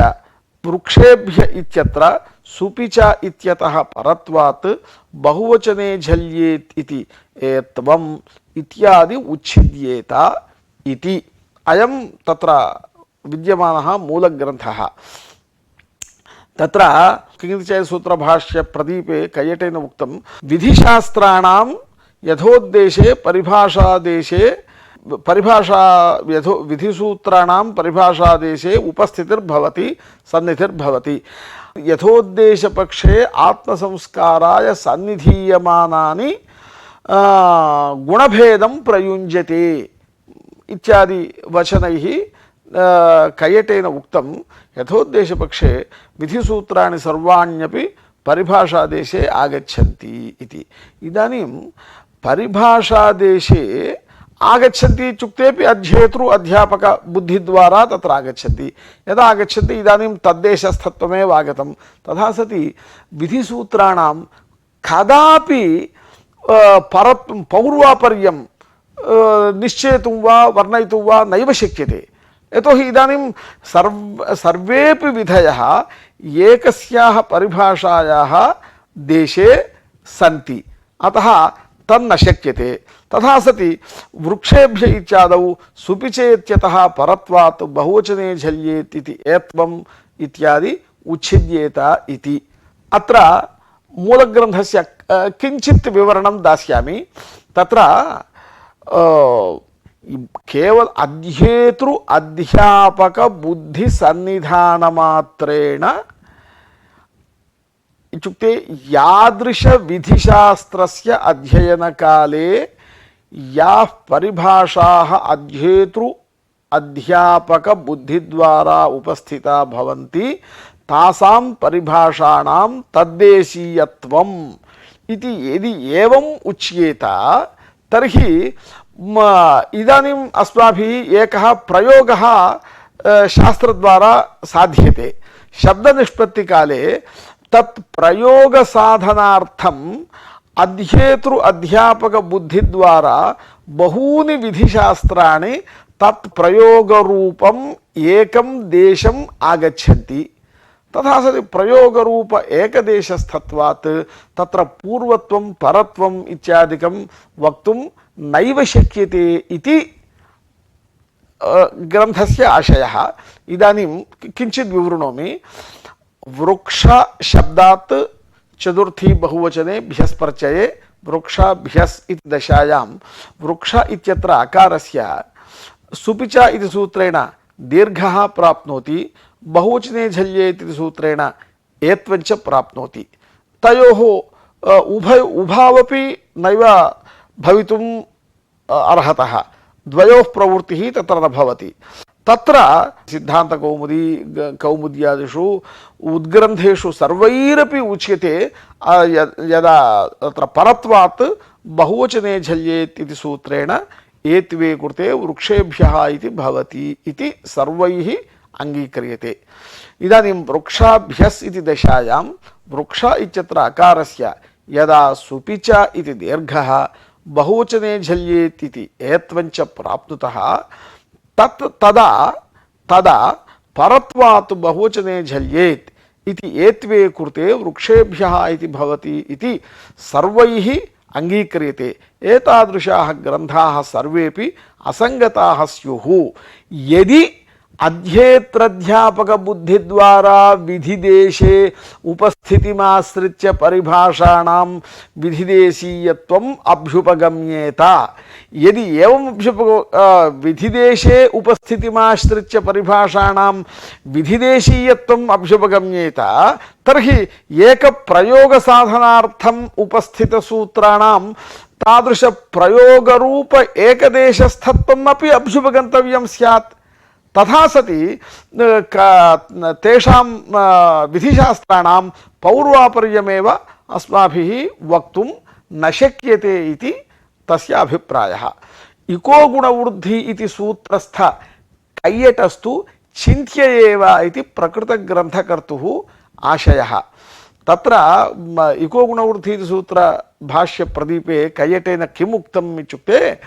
A: वृक्षेभ्य इत्यत्र सुपि च इत्यतः परत्वात् बहुवचने झल्येत् इति एत्वम् इत्यादि उच्छिद्येत इति। अयं तत्र विद्यमानः मूलग्रन्थः। तत्र किंगितिचय सूत्रभाष्य प्रदीपे कैयटेन उक्तं विधिशास्त्राणां यथोद्देशे परिभाषादेशे विधिसूत्राणां परिभाषादेशे उपस्थितिर्भवति सन्निधिर्भवति। यथोद्देशपक्षे आत्मसंस्काराय सन्निधीयमानानि गुणभेदं प्रयुञ्जते इत्यादि वचनैः कैयटेन उक्तं यथोद्देशपक्षे विधिसूत्राणि सर्वाण्यपि परिभाषादेशे आगच्छन्ति इति। इदानीं परिभाषादेशे आगच्छन्ति इत्युक्तेपि अध्येतृ अध्यापक बुद्धिद्वारा तत्र आगच्छन्ति। यदा आगच्छन्ति इदानीं तद्देशस्थत्वमेव आगतं। तथा सति विधिसूत्राणां कदापि पौर्वापर्यं निश्चेतुं वा वर्णयितुं वा नैव शक्यते। यतोहि इदानीं सर्वेपि विधयः एकस्याः परिभाषायाः देशे सन्ति, अतः तन्न शक्यते। तथा सति वृक्षेभ्य इत्यादौ सुपि चेत्यतः परत्वात् बहुवचने झल्येत् इति एत्वम् इत्यादि उच्छिद्येत इति। अत्र मूलग्रन्थस्य किञ्चित् विवरणं दास्यामि। तत्र केवल अध्येतृ अध्यापक बुद्धि सन्निधानमात्रेण इत्युक्ते यादृश विधिशास्त्रस्य अध्ययनकाले याः परिभाषाः अध्येतृ अध्यापक बुद्धिद्वारा उपस्थिता भवन्ति तासां परिभाषाणां तद्देशीयत्वम् इति यदि एवम् उच्येत तर्हि इदानीम् अस्माभिः एकः प्रयोगः शास्त्रद्वारा साध्यते। शब्दनिष्पत्तिकाले तत् प्रयोगसाधनार्थम् अध्येतृ अध्यापक बुद्धिद्वारा बहूनि विधिशास्त्राणि तत् प्रयोगरूपम् एकं देशम् आगच्छन्ति। तथा सति प्रयोगरूप एकदेशस्थत्वात् तत्र पूर्वत्वं परत्वम् इत्यादिकं वक्तुं नैव शक्यते इति ग्रन्थस्य आशयः। इदानीं किञ्चित् विवृणोमि। वृक्ष शब्दात् चतुर्थी बहुवचने भ्यस्प्रत्यये वृक्षाभ्यस् इति दशायां वृक्ष इत्यत्र अकारस्य सुपि च इति सूत्रेण दीर्घः प्राप्नोति, बहुवचने झल्येत् इति सूत्रेण एत्वञ्च प्राप्नोति। तयोः उभावपि नैव भवितुम् अर्हतः, द्वयोः प्रवृत्तिः तत्र न भवति। तत्र सिद्धान्तकौमुदी कौमुद्यादिषु उद्ग्रन्थेषु सर्वैरपि उच्यते यदा तत्र परत्वात् बहुवचने झल्येत् इति सूत्रेण एत्वे कृते वृक्षेभ्यः इति भवति इति सर्वैः अंगीक्रियते। इदानीं वृक्षाभ्यस् इति दशायां वृक्ष इत्यत्र अकारस्य यदा सुपि च इति दीर्घः बहुवचने झल्येत् इति एत्वञ्च प्राप्नुतः तदा परत्वात् बहुवचने झल्येत् इति एत्वे कृते वृक्षेभ्यः इति भवति इति सर्वैः अंगीक्रियते। एतादृशाः ग्रन्थाः सर्वेपि असङ्गताः स्युः यदि अध्येत्राध्यापक बुद्धिद्वारा विधिदेशे उपस्थितिमाश्रित्य परिभाषाणां विधिदेशीयत्वम् अभ्युपगम्येत। यदि एवं विधिदेशे उपस्थितिमाश्रित्य परिभाषाणां विधिदेशीयत्वम् अभ्युपगम्येत तर्हि एकप्रयोगसाधनार्थम् उपस्थितसूत्राणां तादृश प्रयोगरूप एकदेशस्थत्वम् अपि अभ्युपगन्तव्यं स्यात्। तथा सति तेषां विधिशास्त्राणां पौर्वापर्यमेव अस्माभिः वक्तुं न शक्यते इति तस्य अभिप्रायः। इको गुणवृद्धि इति सूत्रस्थ कैयटस्तु चिन्त्य एव इति प्रकृतग्रन्थकर्तुः आशयः। तत्र इको गुणवृद्धि सूत्र भाष्य प्रदीपे कैयटेन किम् उक्तम् इत्युक्ते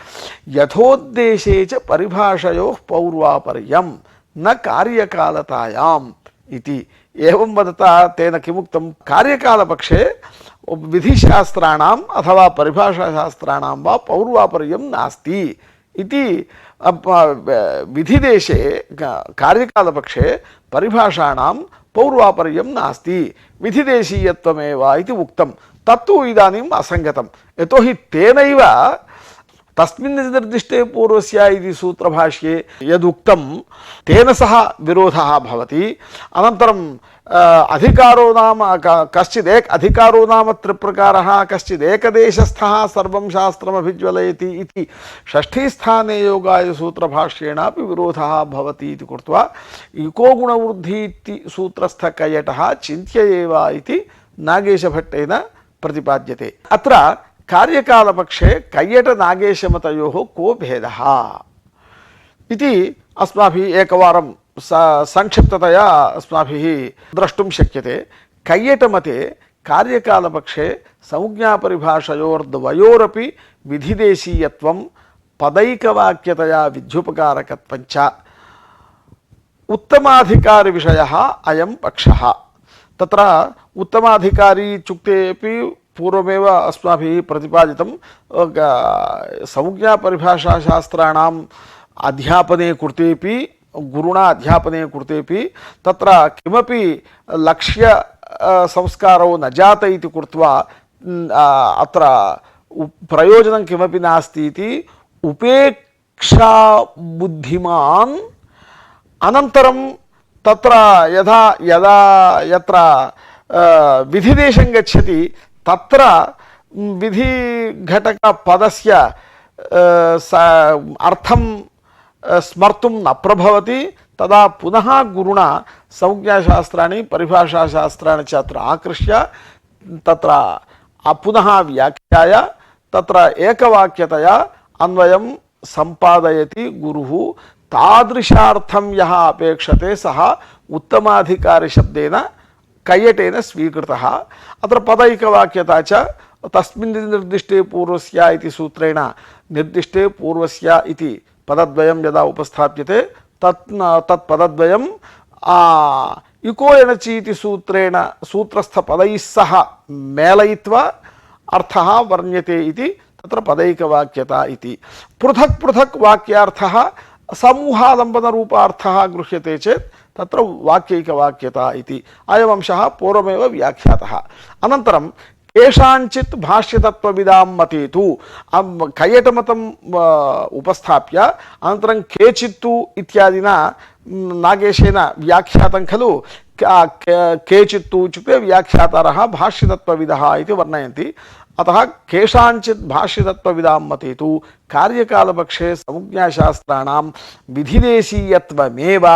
A: यथोद्देशे च परिभाषयोः पौर्वापर्यं न कार्यकालतायाम् इति। एवं वदता तेन किमुक्तं कार्यकालपक्षे विधिशास्त्राणाम् अथवा परिभाषाशास्त्राणां वा पौर्वापर्यं नास्ति इति। विधिदेशे कार्यकालपक्षे परिभाषाणां पौर्वापर्यं नास्ति विधिदेशीयत्वमेव इति उक्तं। तत्तु इदानीम् असङ्गतं, यतोहि तेनैव तस्मिन् निर्दिष्टे पूर्वस्य इति सूत्रभाष्ये यदुक्तं तेन सह विरोधः भवति। अनन्तरं अधिकारो नाम कश्चिदेक अधिकारो नाम त्रिप्रकारः, कश्चिदेकदेशस्थः सर्वं शास्त्रमभिज्वलयति इति षष्ठीस्थाने योगाय सूत्रभाष्येणापि विरोधः भवति इति कृत्वा इको गुणवृद्धि इति सूत्रस्थ कैयटः चिन्त्य एव इति नागेशभट्टेन प्रतिपाद्यते। अत्र कार्यकालपक्षे कैयट नागेशमतयोः को भेदः इति अस्माभिः एकवारं संक्षिप्ततया अस्माभिः द्रष्टुं शक्यते। कैयटमते कार्यकालपक्षे संज्ञापरिभाषयोर्द्वयोरपि विधिदेशीयत्वं पदैकवाक्यतया विध्युपकारकत्वं च उत्तमाधिकारिविषयः अयं पक्षः। तत्र उत्तमाधिकारी इत्युक्तेपि पूर्वमेव अस्माभिः प्रतिपादितं संज्ञापरिभाषाशास्त्राणाम् अध्यापने कृतेपि गुरुणा अध्यापने कृतेपि तत्र किमपि लक्ष्य संस्कारो न जात इति कृत्वा अत्र प्रयोजनं किमपि नास्ति इति उपेक्षा बुद्धिमान् अनन्तरं तत्र यदा यदा यत्र विधिदेशं गच्छति तत्र विधिघटकपदस्य अर्थं स्मर्तुं न प्रभवति, तदा पुनः गुरुणा संज्ञाशास्त्राणि परिभाषाशास्त्राणि च अत्र आकृष्य तत्र पुनः व्याख्याय तत्र एकवाक्यतया अन्वयं सम्पादयति गुरुः। तादृशार्थं यः अपेक्षते सः उत्तमाधिकारिशब्देन कैयटेन स्वीकृतः। अत्र पदैकवाक्यता च तस्मिन् निर्दिष्टे पूर्वस्य इति सूत्रेण निर्दिष्टे पूर्वस्य इति पदद्वयं यदा उपस्थाप्यते तत्पदद्वयं इको एणचि इति सूत्रेण सूत्रस्थपदैः सह मेलयित्वा अर्थः वर्ण्यते इति तत्र पदैकवाक्यता इति। पृथक् पृथक् वाक्यार्थः समूहालम्बनरूपार्थः गृह्यते चेत् तत्र वाक्यैकवाक्यता इति। अयम् अंशः पूर्वमेव व्याख्यातः। अनन्तरं केषाञ्चित् भाष्यतत्त्वविदां मते तु कैयटमतम् उपस्थाप्य अनन्तरं केचित्तु इत्यादिना नागेशेन व्याख्यातं खलु। केचित्तु इत्युक्ते व्याख्यातारः भाष्यतत्त्वविदः इति वर्णयन्ति। अतः केषाञ्चित् भाष्यतत्त्वविदां मते तु कार्यकालपक्षे संज्ञाशास्त्राणां विधिदेशीयत्वमेव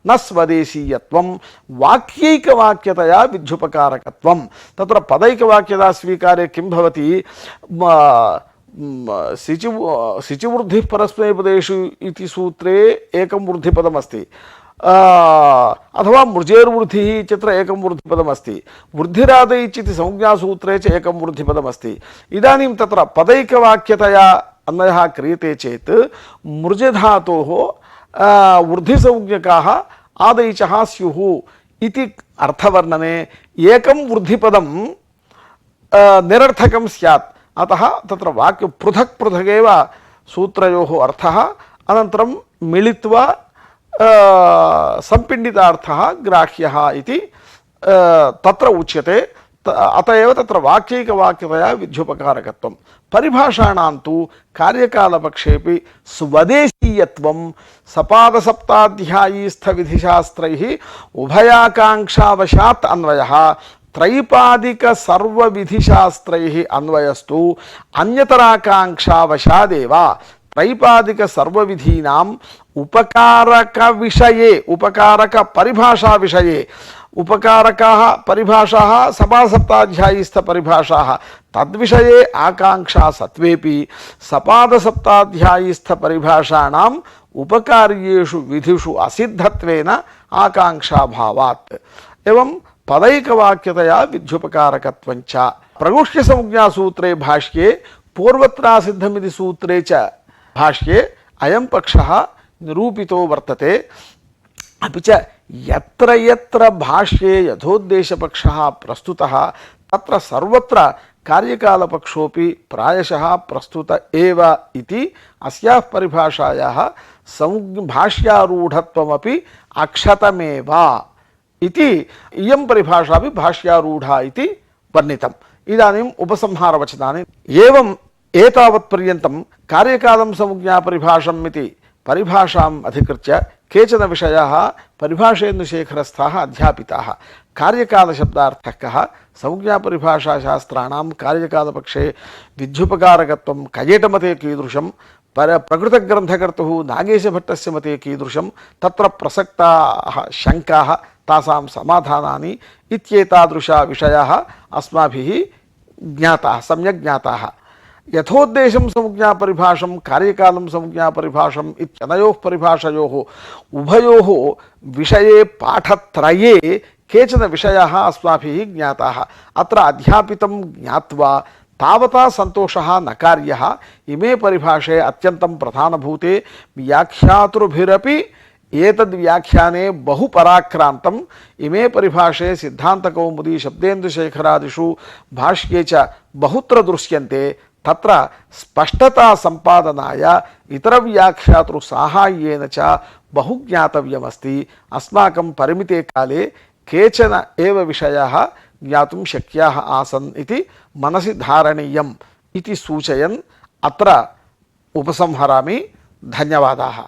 A: न स्वदेशीयत्वं वाक्यैकवाक्यतया विध्युपकारकत्वं। तत्र पदैकवाक्यता स्वीकारे किं भवति, सिचिवृद्धिः परस्मैपदेषु इति सूत्रे एकं वृद्धिपदमस्ति, अथवा मृजेर्वृद्धिः इत्यत्र एकं वृद्धिपदमस्ति, वृद्धिरादैच् इति संज्ञासूत्रे च एकं वृद्धिपदमस्ति। इदानीं तत्र पदैकवाक्यतया अन्वयः क्रियते चेत् मृजधातोः वृद्धिसंज्ञकाः आदैचः स्युः इति अर्थवर्णने एकं वृद्धिपदं निरर्थकं स्यात्। अतः तत्र वाक्य पृथक् पृथगेव सूत्रयोः अर्थः अनन्तरं मिलित्वा संपिण्डितार्थः ग्राह्यः इति तत्र उच्यते। अत एव तत्र वाक्यैकवाक्यतया विध्युपकारकत्वं। परिभाषाणां तु कार्यकालपक्षेपि स्वदेशीयत्वं सपादसप्ताध्यायीस्थविधिशास्त्रैः उभयाकाङ्क्षावशात् अन्वयः त्रैपादिक सर्वविधिशास्त्रैः अन्वयस्तु अन्यतराकाङ्क्षावशादेव त्रैपादिक सर्वविधीनाम् उपकारक विषये उपकारक परिभाषा विषये उपकारकाः परिभाषाः सपादसप्ताध्यायीस्थ परिभाषाः तद्विषये आकाङ्क्षा सत्वेपि सपादसप्ताध्यायीस्थ परिभाषाणाम् उपकार्येषु विधिषु असिद्धत्वेन आकांक्षाभावात् एवं पदैकवाक्यतया विध्युपकारकत्वञ्च प्रगुह्यसंज्ञासूत्रे भाष्ये पूर्वत्रासिद्धमिति सूत्रे च भाष्ये अयं पक्षः निरूपितो वर्तते। अपि च यत्र यत्र भाष्ये यथोद्देशपक्षः प्रस्तुतः तत्र सर्वत्र कार्यकालपक्षोऽपि प्रायशः प्रस्तुत एव इति अस्याः परिभाषायाः भाष्यारूढत्वमपि अक्षतमेव इति इयं परिभाषा अपि भाष्यारूढा इति वर्णितम्। इदानीम् उपसंहारवचनानि एवम् एतावत्पर्यन्तं कार्यकालं संज्ञापरिभाषम् इति परिभाषाम् अधिकृत्य केचन विषयाः परिभाषेन्दुशेखरस्थाः अध्यापिताः। कार्यकालशब्दार्थः कः, संज्ञापरिभाषाशास्त्राणां कार्यकालपक्षे विध्युपकारकत्वं कयेटमते कीदृशं, प्रकृतग्रन्थकर्तुः नागेशभट्टस्य मते कीदृशं, तत्र प्रसक्ताः शङ्काः तासां समाधानानि इत्येतादृशा विषयाः अस्माभिः ज्ञाताः, सम्यक् ज्ञाताः। यथोद्देशं संज्ञापरिभाषं कार्यकालं संज्ञापरिभाषम् इत्यनयोः परिभाषयोः उभयोः विषये पाठत्रये केचन विषयाः अस्माभिः ज्ञाताः। अत्र अध्यापितं ज्ञात्वा तावता सन्तोषः न कार्यः। इमे परिभाषे अत्यन्तं प्रधानभूते व्याख्यातृभिरपि एतद्व्याख्याने बहु पराक्रान्तम् इमे परिभाषे सिद्धान्तकौमुदी शब्देन्दुशेखरादिषु भाष्ये च बहुत्र दृश्यन्ते। तत्र स्पष्टता सम्पादनाय इतरव्याख्यातृ साहाय्येन च बहु ज्ञातव्यमस्ति। अस्माकं परिमिते काले केचन एव विषयाः ज्ञातुं शक्याः आसन् इति मनसि धारणीयम् इति सूचयन् अत्र उपसंहरामि। धन्यवादाः।